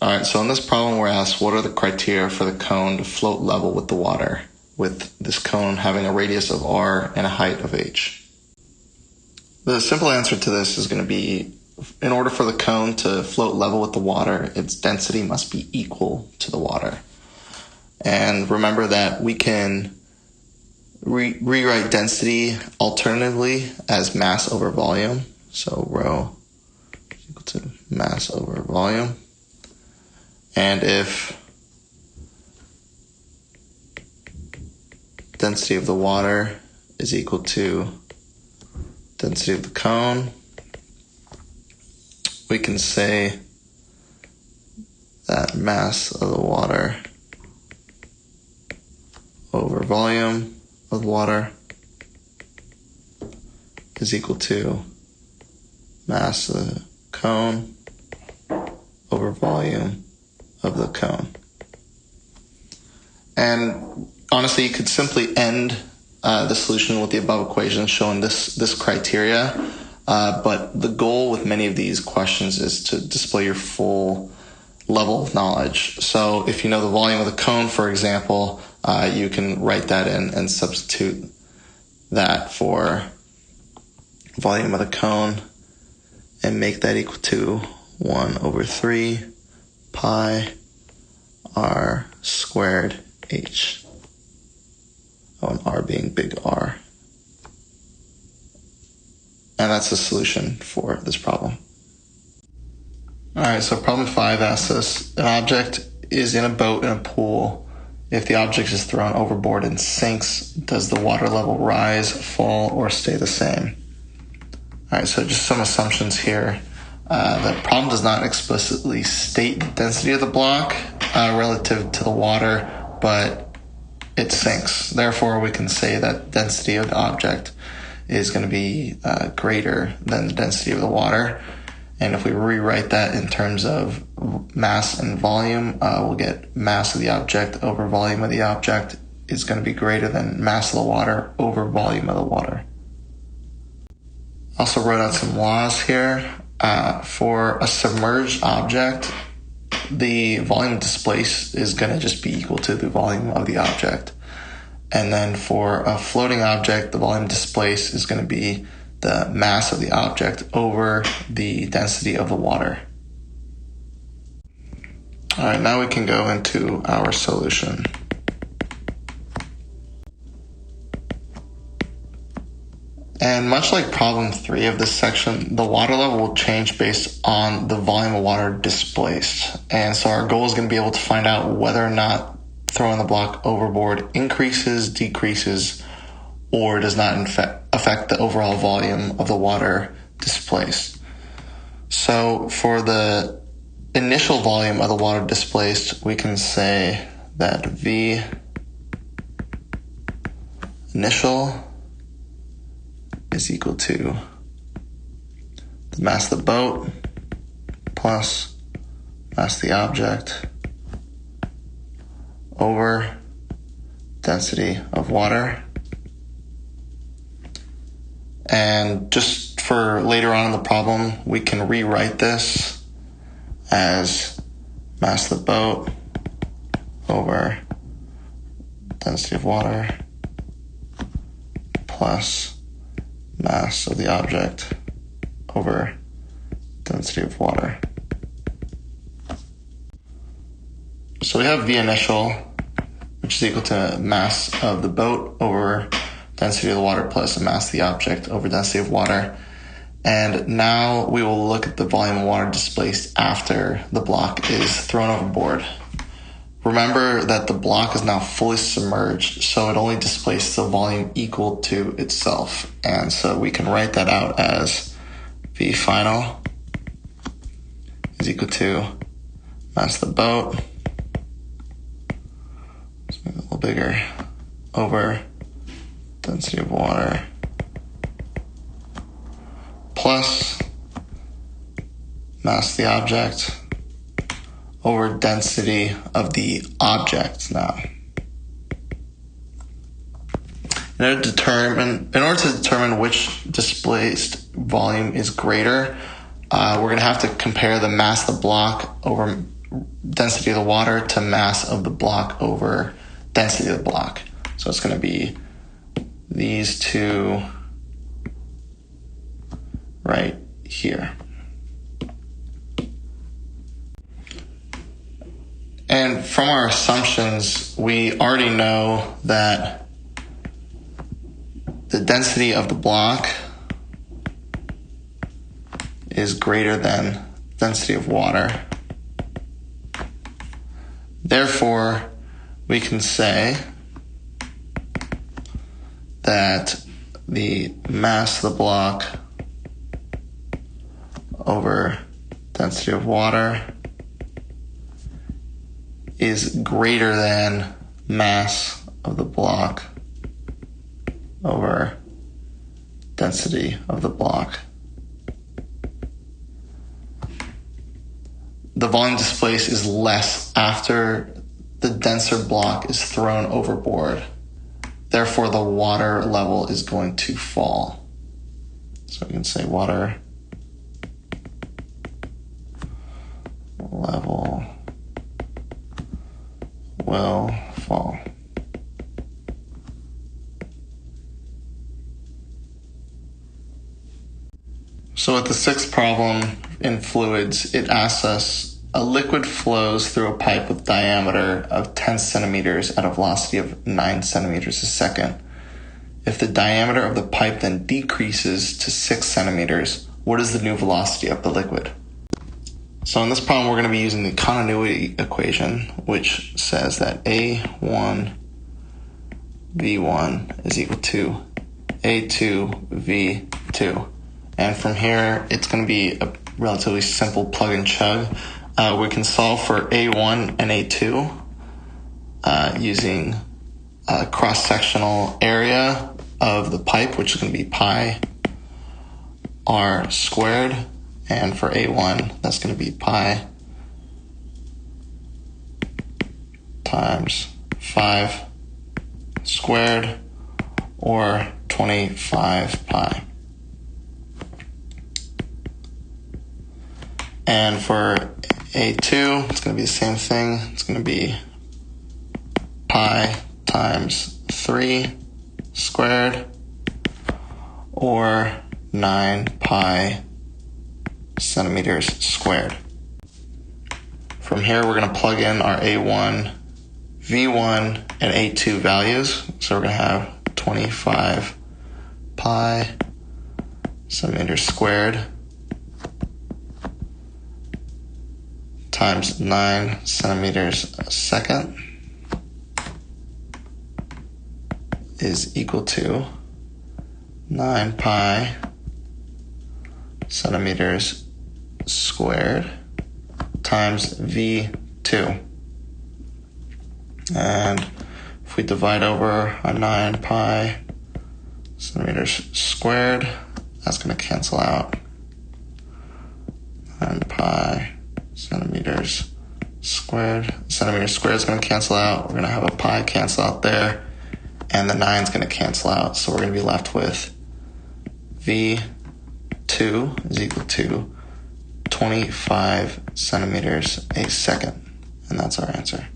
All right, so in this problem, we're asked what are the criteria for the cone to float level with the water, with this cone having a radius of r and a height of h. The simple answer to this is going to be, in order for the cone to float level with the water, its density must be equal to the water. And remember that we can rewrite density alternatively as mass over volume. So rho is equal to mass over volume. And if density of the water is equal to density of the cone, we can say that mass of the water over volume of water is equal to mass of the cone over volume of the cone. And honestly, you could simply end the solution with the above equation showing this criteria, but the goal with many of these questions is to display your full level of knowledge. So if you know the volume of the cone, for example, you can write that in and substitute that for volume of the cone and make that equal to 1 over 3 pi r squared h. Oh, and r being big R. And that's the solution for this problem. All right, so problem 5 asks us, an object is in a boat in a pool. If the object is thrown overboard and sinks, does the water level rise, fall, or stay the same? All right, so just some assumptions here. The problem does not explicitly state the density of the block relative to the water, but it sinks. Therefore, we can say that density of the object is going to be greater than the density of the water. And if we rewrite that in terms of mass and volume, we'll get mass of the object over volume of the object is going to be greater than mass of the water over volume of the water. Also wrote out some laws here. For a submerged object, the volume displaced is going to just be equal to the volume of the object. And then for a floating object, the volume displaced is going to be the mass of the object over the density of the water. All right, now we can go into our solution. And much like problem 3 of this section, the water level will change based on the volume of water displaced. And so our goal is going to be able to find out whether or not throwing the block overboard increases, decreases, or does not affect the overall volume of the water displaced. So for the initial volume of the water displaced, we can say that V initial is equal to the mass of the boat plus mass of the object over density of water. And just for later on in the problem, we can rewrite this as mass of the boat over density of water plus mass of the object over density of water. So we have V initial, which is equal to mass of the boat over density of the water plus the mass of the object over density of water. And now we will look at the volume of water displaced after the block is thrown overboard. Remember that the block is now fully submerged, so it only displaces the volume equal to itself. And so we can write that out as V final is equal to mass of the boat, let's make it a little bigger, over density of water plus mass of the object over density of the object now. In order to determine which displaced volume is greater, we're going to have to compare the mass of the block over density of the water to mass of the block over density of the block. So it's going to be these two right here. And from our assumptions, we already know that the density of the block is greater than density of water. Therefore, we can say that the mass of the block over density of water is greater than mass of the block over density of the block. The volume displaced is less after the denser block is thrown overboard. Therefore, the water level is going to fall. So we can say water level will fall. So with the sixth problem in fluids, it asks us a liquid flows through a pipe with diameter of 10 centimeters at a velocity of 9 centimeters a second. If the diameter of the pipe then decreases to 6 centimeters, what is the new velocity of the liquid? So in this problem, we're going to be using the continuity equation, which says that A1 V1 is equal to A2 V2. And from here, it's going to be a relatively simple plug and chug. We can solve for A1 and A2 using a cross-sectional area of the pipe, which is going to be pi r squared. And for A1, that's going to be pi times 5 squared, or 25 pi. And for A2, it's going to be the same thing. It's going to be pi times 3 squared, or 9 pi centimeters squared. From here, we're going to plug in our A1, V1, and A2 values. So we're going to have 25 pi centimeters squared times 9 centimeters a second is equal to 9 pi centimeters squared times V2. And if we divide over a 9 pi centimeters squared, that's going to cancel out. 9 pi centimeters squared. Centimeters squared is going to cancel out. We're going to have a pi cancel out there, and the 9 is going to cancel out. So we're going to be left with V2 is equal to 25 centimeters a second. And that's our answer.